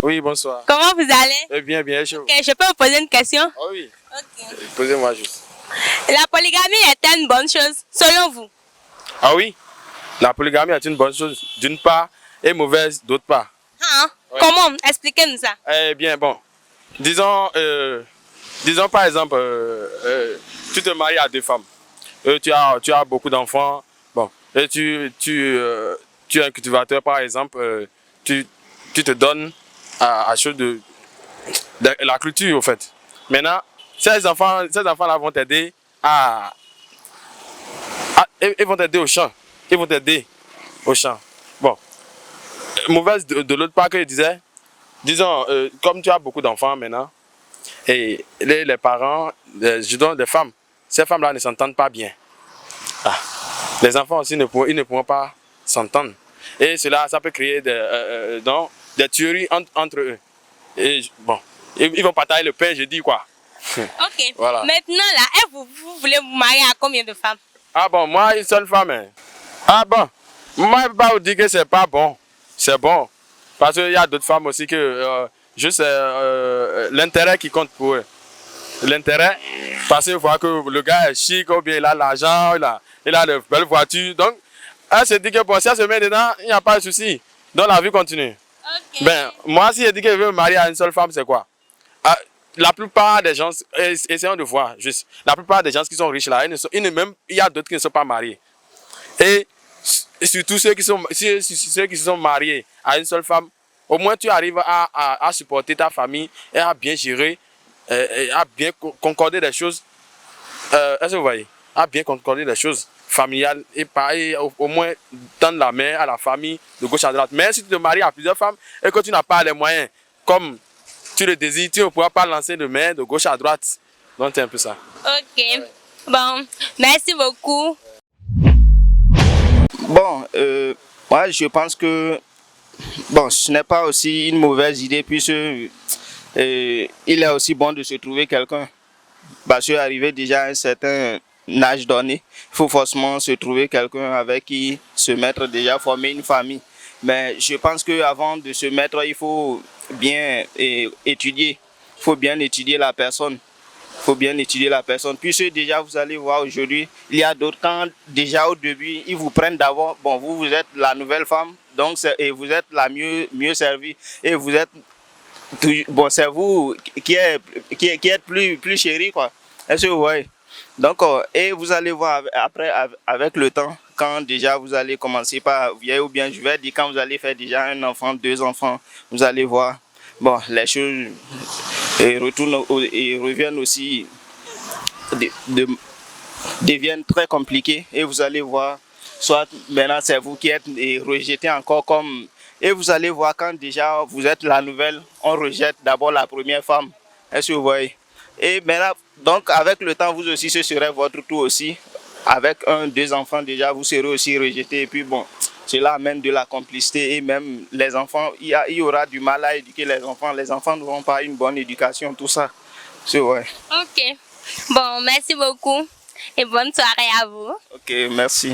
Oui, bonsoir. Comment vous allez? Bien, bien, chaud. Ok, je peux vous poser une question? Ah oui. Ok. Posez-moi juste. La polygamie est une bonne chose, selon vous? Ah oui, la polygamie est une bonne chose d'une part et mauvaise d'autre part. Hein? Ouais. Comment? Expliquez-nous ça. Eh bien, bon, disons, disons par exemple, tu te maries à 2 femmes. Tu as beaucoup d'enfants. Bon, et tu es un cultivateur, par exemple, tu te donnes à chose de la culture, au fait. Maintenant, ces enfants-là vont t'aider ils vont t'aider au champ. Ils vont t'aider au champ. Bon, mauvaise de l'autre part que je disais, disons, comme tu as beaucoup d'enfants maintenant, et les parents, je donne des femmes, ces femmes-là ne s'entendent pas bien. Ah. Les enfants aussi ils ne pourront pas s'entendre. Et cela, ça peut créer des tueries entre eux. Et bon, ils vont partager le pain, je dis quoi. Ok. Voilà. Maintenant là, vous voulez vous marier à combien de femmes? Ah bon, moi, une seule femme. Hein. Ah bon, moi, je ne peux pas vous dire que c'est pas bon. C'est bon. Parce qu'il y a d'autres femmes aussi que juste l'intérêt qui compte pour eux. L'intérêt, parce qu'ils voient que le gars est chic, ou bien il a l'argent, il a de belles voitures. Donc, elle se dit que bon, si elle se met dedans, il n'y a pas de souci. Donc, la vie continue. Ok. Ben, moi, si je dis que je veux me marier à une seule femme, c'est quoi? Ah, la plupart des gens, essayons de voir, juste, la plupart des gens qui sont riches là, il y a d'autres qui ne sont pas mariés. Et surtout ceux qui se sont mariés à une seule femme, au moins tu arrives à supporter ta famille et à bien gérer, et à bien concorder des choses. Est-ce que vous voyez? À bien concorder des choses familiales et pareil, au moins tendre la main à la famille de gauche à droite. Mais si tu te maries à plusieurs femmes et que tu n'as pas les moyens, comme tu le désires, tu ne pourras pas lancer de main de gauche à droite. Donc c'est un peu ça. Ok. Bon, merci beaucoup. Bon, moi je pense que bon, ce n'est pas aussi une mauvaise idée puisque il est aussi bon de se trouver quelqu'un. Parce qu'arrivé déjà à un certain âge donné, il faut forcément se trouver quelqu'un avec qui se mettre déjà, former une famille. Mais je pense qu'avant de se mettre, il faut bien étudier. Il faut bien étudier la personne. Il faut bien étudier la personne. Puisque déjà, vous allez voir aujourd'hui, il y a d'autres, quand déjà au début, ils vous prennent d'abord, bon, vous êtes la nouvelle femme, donc et vous êtes la mieux servie. Et vous êtes, bon, c'est vous qui êtes plus chérie, quoi. Est-ce que vous voyez? Donc, et vous allez voir après, avec le temps, quand déjà vous allez commencer par vieillir, ou bien je vais dire quand vous allez faire déjà un enfant, 2 enfants, vous allez voir, bon, les choses reviennent aussi, deviennent très compliquées et vous allez voir, soit maintenant c'est vous qui êtes rejeté encore comme, et vous allez voir quand déjà vous êtes la nouvelle, on rejette d'abord la première femme. Est-ce que vous voyez? Et maintenant, donc avec le temps, vous aussi, ce serait votre tour aussi. Avec 1, 2 enfants déjà, vous serez aussi rejeté. Et puis bon, cela amène de la complicité et même les enfants, il y aura du mal à éduquer les enfants. Les enfants n'auront pas une bonne éducation, tout ça. C'est vrai. Ok. Bon, merci beaucoup et bonne soirée à vous. Ok, merci.